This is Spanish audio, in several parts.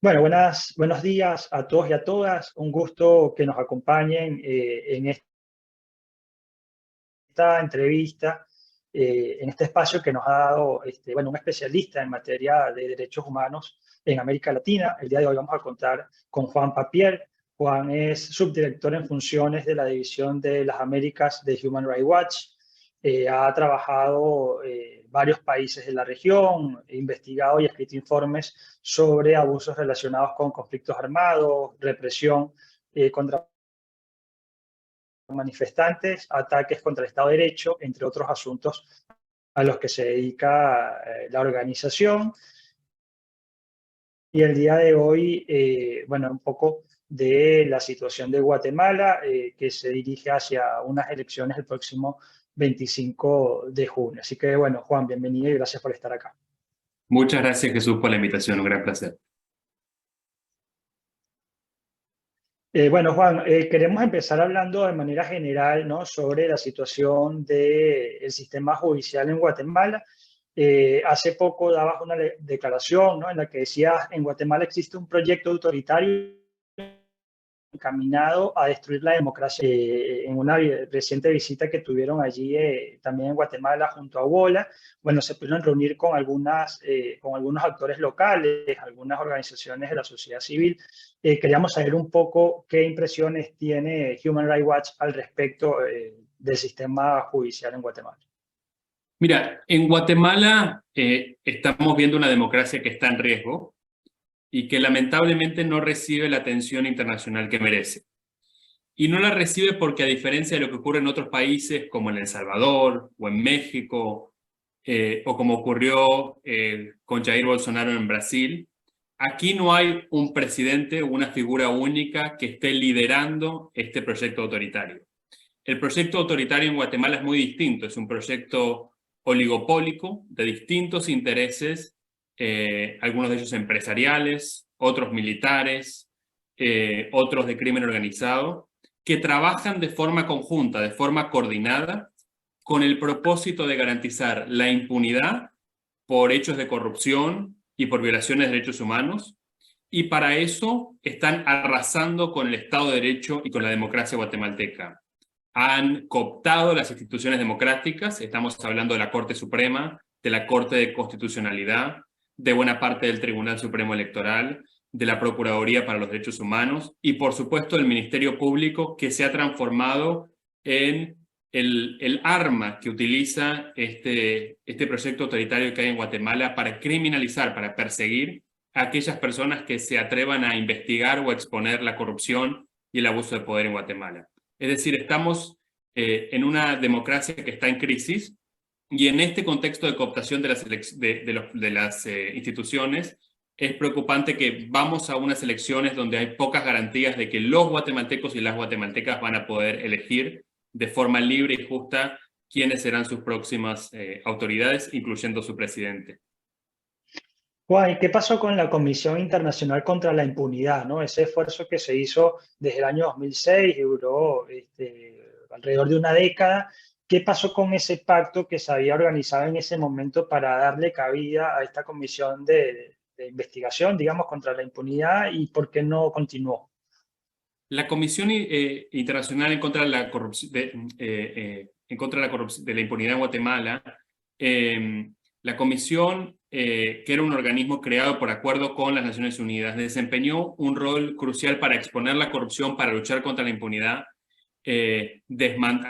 Bueno, buenos días a todos y a todas. Un gusto que nos acompañen en esta entrevista, en este espacio que nos ha dado un especialista en materia de derechos humanos en América Latina. El día de hoy vamos a contar con Juan Papier. Juan es subdirector en funciones de la División de las Américas de Human Rights Watch. Ha trabajado varios países de la región, investigado y escrito informes sobre abusos relacionados con conflictos armados, represión contra manifestantes, ataques contra el Estado de Derecho, entre otros asuntos a los que se dedica la organización. Y el día de hoy, un poco de la situación de Guatemala, que se dirige hacia unas elecciones el próximo 25 de junio. Así que, bueno, Juan, bienvenido y gracias por estar acá. Muchas gracias, Jesús, por la invitación. Un gran placer. Juan, queremos empezar hablando de manera general, ¿no?, sobre la situación del sistema judicial en Guatemala. Hace poco dabas una declaración, ¿no?, en la que decías, en Guatemala existe un proyecto autoritario encaminado a destruir la democracia. En una reciente visita que tuvieron allí también en Guatemala junto a Bola, bueno, se pudieron reunir con algunos actores locales, algunas organizaciones de la sociedad civil. Queríamos saber un poco qué impresiones tiene Human Rights Watch al respecto del sistema judicial en Guatemala. Mira, en Guatemala estamos viendo una democracia que está en riesgo y que lamentablemente no recibe la atención internacional que merece. Y no la recibe porque, a diferencia de lo que ocurre en otros países como en El Salvador o en México, o como ocurrió con Jair Bolsonaro en Brasil, aquí no hay un presidente o una figura única que esté liderando este proyecto autoritario. El proyecto autoritario en Guatemala es muy distinto, es un proyecto oligopólico de distintos intereses, algunos de ellos empresariales, otros militares, otros de crimen organizado, que trabajan de forma conjunta, de forma coordinada, con el propósito de garantizar la impunidad por hechos de corrupción y por violaciones de derechos humanos, y para eso están arrasando con el Estado de Derecho y con la democracia guatemalteca. Han cooptado las instituciones democráticas, estamos hablando de la Corte Suprema, de la Corte de Constitucionalidad, de buena parte del Tribunal Supremo Electoral, de la Procuraduría para los Derechos Humanos y, por supuesto, del Ministerio Público, que se ha transformado en el arma que utiliza este proyecto autoritario que hay en Guatemala para criminalizar, para perseguir a aquellas personas que se atrevan a investigar o a exponer la corrupción y el abuso de poder en Guatemala. Es decir, estamos en una democracia que está en crisis, y en este contexto de cooptación de las instituciones, es preocupante que vamos a unas elecciones donde hay pocas garantías de que los guatemaltecos y las guatemaltecas van a poder elegir de forma libre y justa quiénes serán sus próximas autoridades, incluyendo su presidente. Juan, ¿y qué pasó con la Comisión Internacional contra la Impunidad, ¿no? Ese esfuerzo que se hizo desde el año 2006 y duró alrededor de una década. ¿Qué pasó con ese pacto que se había organizado en ese momento para darle cabida a esta comisión de investigación, digamos, contra la impunidad, y por qué no continuó? La Comisión Internacional en contra de la corrupción, en contra de de la impunidad en Guatemala, la comisión, que era un organismo creado por acuerdo con las Naciones Unidas, desempeñó un rol crucial para exponer la corrupción, para luchar contra la impunidad,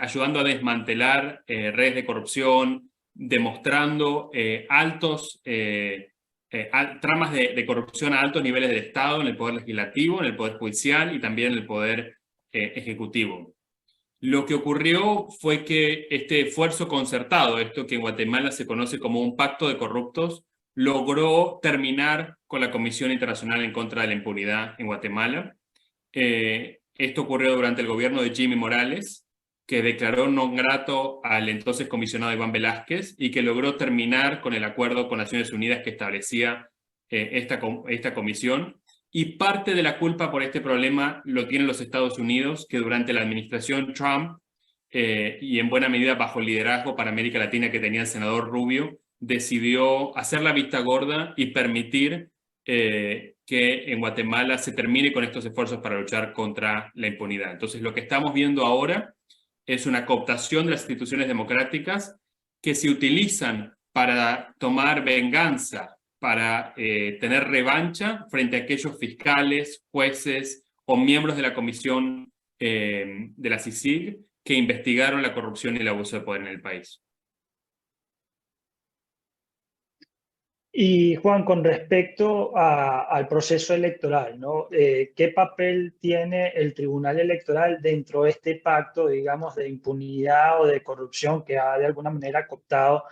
ayudando a desmantelar redes de corrupción, demostrando tramas de corrupción a altos niveles del Estado, en el poder legislativo, en el poder judicial y también en el poder ejecutivo. Lo que ocurrió fue que este esfuerzo concertado, esto que en Guatemala se conoce como un pacto de corruptos, logró terminar con la Comisión Internacional en contra de la Impunidad en Guatemala. Esto ocurrió durante el gobierno de Jimmy Morales, que declaró non grato al entonces comisionado Iván Velázquez y que logró terminar con el acuerdo con Naciones Unidas que establecía esta comisión. Y parte de la culpa por este problema lo tienen los Estados Unidos, que durante la administración Trump, y en buena medida bajo el liderazgo para América Latina que tenía el senador Rubio, decidió hacer la vista gorda y permitir que en Guatemala se termine con estos esfuerzos para luchar contra la impunidad. Entonces, lo que estamos viendo ahora es una cooptación de las instituciones democráticas que se utilizan para tomar venganza, para tener revancha frente a aquellos fiscales, jueces o miembros de la comisión de la CICIG que investigaron la corrupción y el abuso de poder en el país. Y Juan, con respecto al proceso electoral, ¿no? ¿Qué papel tiene el Tribunal Electoral dentro de este pacto, digamos, de impunidad o de corrupción que ha de alguna manera cooptado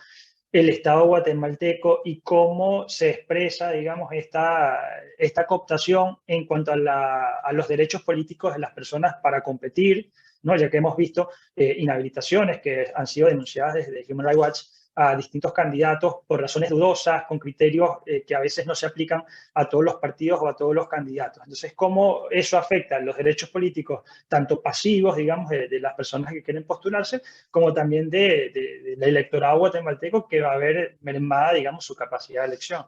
el Estado guatemalteco y cómo se expresa, digamos, esta cooptación en cuanto a los derechos políticos de las personas para competir, ¿no? Ya que hemos visto inhabilitaciones que han sido denunciadas desde Human Rights Watch a distintos candidatos por razones dudosas, con criterios que a veces no se aplican a todos los partidos o a todos los candidatos. Entonces, ¿cómo eso afecta a los derechos políticos, tanto pasivos, digamos, de las personas que quieren postularse, como también del electorado guatemalteco que va a ver mermada, digamos, su capacidad de elección?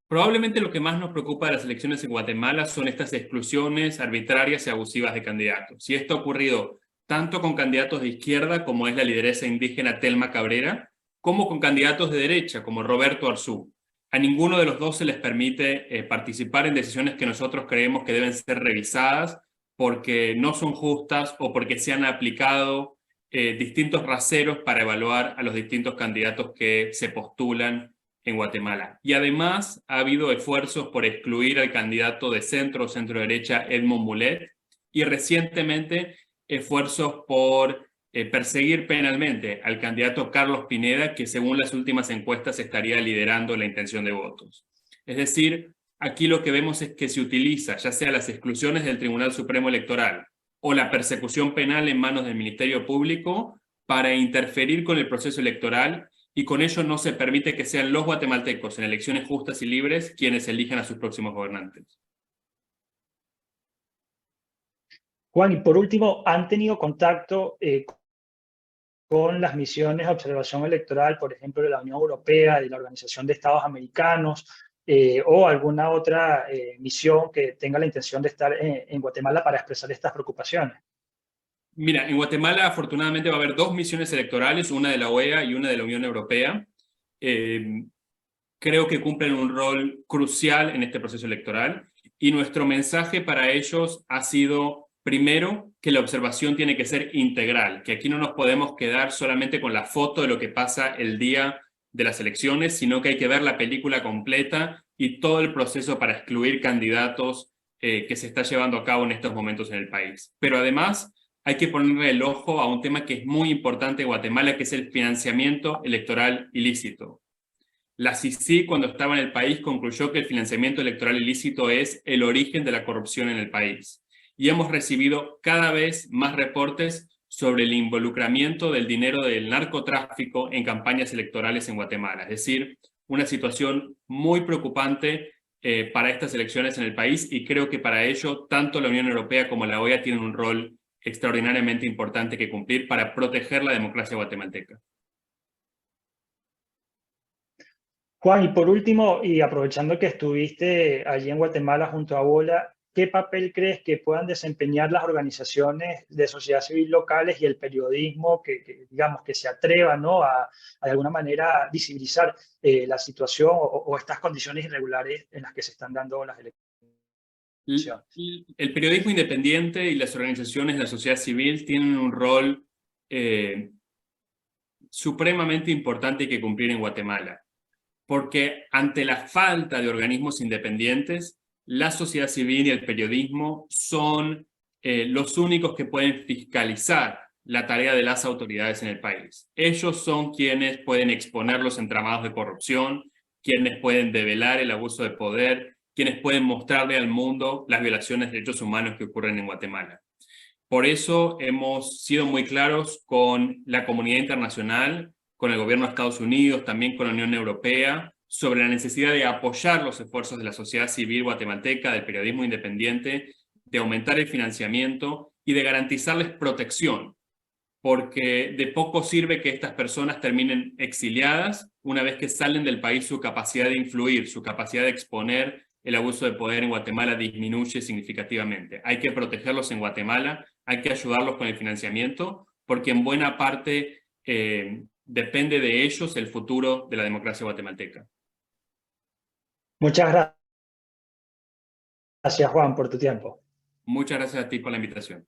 Probablemente lo que más nos preocupa de las elecciones en Guatemala son estas exclusiones arbitrarias y abusivas de candidatos. Y esto ha ocurrido tanto con candidatos de izquierda, como es la lideresa indígena Telma Cabrera, como con candidatos de derecha, como Roberto Arzú. A ninguno de los dos se les permite participar en decisiones que nosotros creemos que deben ser revisadas porque no son justas o porque se han aplicado distintos raseros para evaluar a los distintos candidatos que se postulan en Guatemala. Y además ha habido esfuerzos por excluir al candidato de centro o centro-derecha Edmond Mulet, y recientemente esfuerzos por perseguir penalmente al candidato Carlos Pineda, que según las últimas encuestas estaría liderando la intención de votos. Es decir, aquí lo que vemos es que se utiliza ya sea las exclusiones del Tribunal Supremo Electoral o la persecución penal en manos del Ministerio Público para interferir con el proceso electoral, y con ello no se permite que sean los guatemaltecos en elecciones justas y libres quienes elijan a sus próximos gobernantes. Juan, y por último, ¿han tenido contacto con las misiones de observación electoral, por ejemplo, de la Unión Europea, de la Organización de Estados Americanos, o alguna otra misión que tenga la intención de estar en Guatemala para expresar estas preocupaciones? Mira, en Guatemala afortunadamente va a haber 2 misiones electorales, una de la OEA y una de la Unión Europea. Creo que cumplen un rol crucial en este proceso electoral, y nuestro mensaje para ellos ha sido, primero, que la observación tiene que ser integral, que aquí no nos podemos quedar solamente con la foto de lo que pasa el día de las elecciones, sino que hay que ver la película completa y todo el proceso para excluir candidatos que se está llevando a cabo en estos momentos en el país. Pero además hay que ponerle el ojo a un tema que es muy importante en Guatemala, que es el financiamiento electoral ilícito. La CICIG, cuando estaba en el país, concluyó que el financiamiento electoral ilícito es el origen de la corrupción en el país. Y hemos recibido cada vez más reportes sobre el involucramiento del dinero del narcotráfico en campañas electorales en Guatemala. Es decir, una situación muy preocupante para estas elecciones en el país, y creo que para ello tanto la Unión Europea como la OEA tienen un rol extraordinariamente importante que cumplir para proteger la democracia guatemalteca. Juan, y por último, y aprovechando que estuviste allí en Guatemala junto a Bola, ¿qué papel crees que puedan desempeñar las organizaciones de sociedad civil locales y el periodismo digamos, que se atrevan, ¿no?, a de alguna manera visibilizar la situación o estas condiciones irregulares en las que se están dando las elecciones? El periodismo independiente y las organizaciones de la sociedad civil tienen un rol supremamente importante que cumplir en Guatemala, porque ante la falta de organismos independientes, la sociedad civil y el periodismo son los únicos que pueden fiscalizar la tarea de las autoridades en el país. Ellos son quienes pueden exponer los entramados de corrupción, quienes pueden develar el abuso de poder, quienes pueden mostrarle al mundo las violaciones de derechos humanos que ocurren en Guatemala. Por eso hemos sido muy claros con la comunidad internacional, con el gobierno de Estados Unidos, también con la Unión Europea, sobre la necesidad de apoyar los esfuerzos de la sociedad civil guatemalteca, del periodismo independiente, de aumentar el financiamiento y de garantizarles protección. porque de poco sirve que estas personas terminen exiliadas. Una vez que salen del país, su capacidad de influir, su capacidad de exponer el abuso de poder en Guatemala disminuye significativamente. Hay que protegerlos en Guatemala, hay que ayudarlos con el financiamiento, porque en buena parte depende de ellos el futuro de la democracia guatemalteca. Muchas gracias, Juan, por tu tiempo. Muchas gracias a ti por la invitación.